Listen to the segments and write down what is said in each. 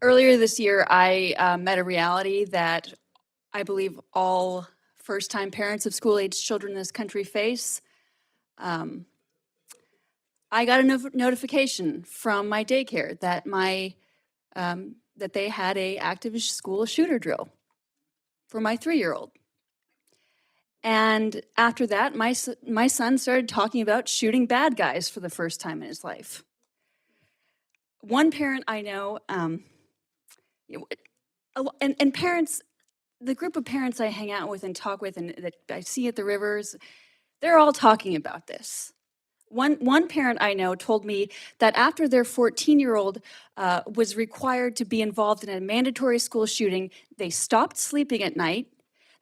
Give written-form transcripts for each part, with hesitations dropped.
Earlier this year, I met a reality that I believe all first-time parents of school-aged children in this country face. I got a notification from my daycare that that they had a active school shooter drill for my 3-year-old. And after that, my son started talking about shooting bad guys for the first time in his life. One parent I know, and parents, the group of parents I hang out with and talk with and that I see at the rivers, they're all talking about this. One parent I know told me that after their 14-year-old was required to be involved in a mandatory school shooting, they stopped sleeping at night,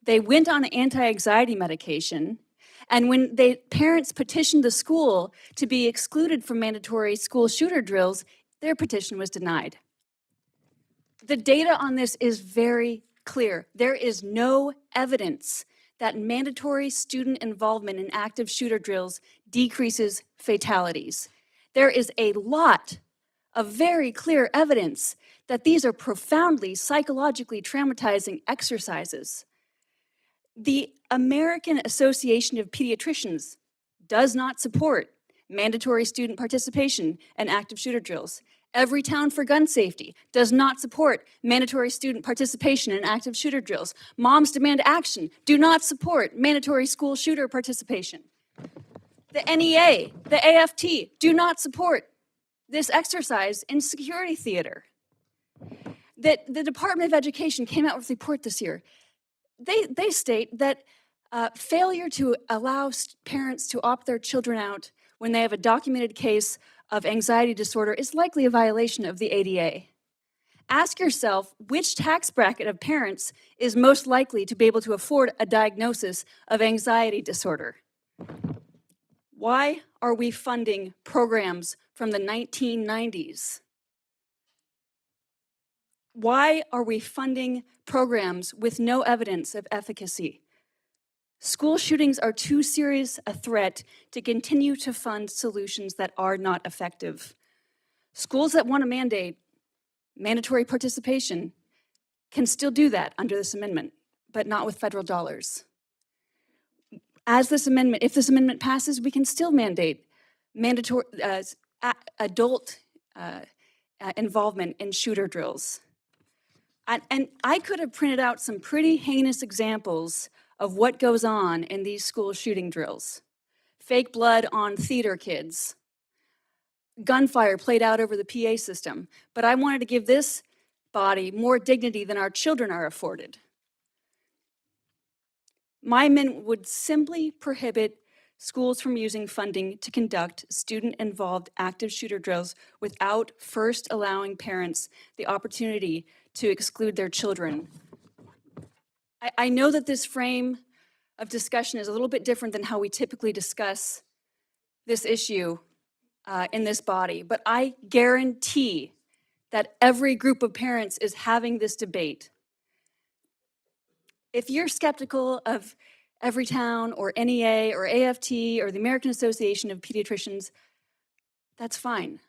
they went on anti-anxiety medication, and when parents petitioned the school to be excluded from mandatory school shooter drills, their petition was denied. The data on this is very clear. There is no evidence that mandatory student involvement in active shooter drills decreases fatalities. There is a lot of very clear evidence that these are profoundly psychologically traumatizing exercises. The American Association of Pediatricians does not support mandatory student participation in active shooter drills. Every Town for Gun Safety does not support mandatory student participation in active shooter drills. Moms Demand Action do not support mandatory school shooter participation. The NEA, the AFT do not support this exercise in security theater. The Department of Education came out with a report this year. They state that failure to allow parents to opt their children out when they have a documented case of anxiety disorder is likely a violation of the ADA. Ask yourself which tax bracket of parents is most likely to be able to afford a diagnosis of anxiety disorder. Why are we funding programs from the 1990s? Why are we funding programs with no evidence of efficacy? School shootings are too serious a threat to continue to fund solutions that are not effective. Schools that want to mandate mandatory participation can still do that under this amendment, but not with federal dollars. If this amendment passes, we can still mandate mandatory adult involvement in shooter drills. And I could have printed out some pretty heinous examples of what goes on in these school shooting drills. Fake blood on theater kids, gunfire played out over the PA system. But I wanted to give this body more dignity than our children are afforded. My amendment would simply prohibit schools from using funding to conduct student-involved active shooter drills without first allowing parents the opportunity to exclude their children. I know that this frame of discussion is a little bit different than how we typically discuss this issue in this body, but I guarantee that every group of parents is having this debate. If you're skeptical of Everytown or NEA or AFT or the American Association of Pediatricians, that's fine.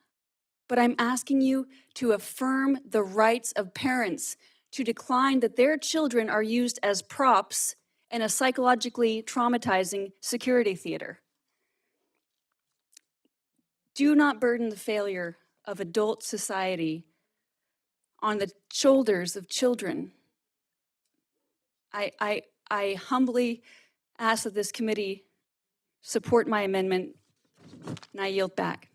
But I'm asking you to affirm the rights of parents to decline that their children are used as props in a psychologically traumatizing security theater. Do not burden the failure of adult society on the shoulders of children. I humbly ask that this committee support my amendment, and I yield back.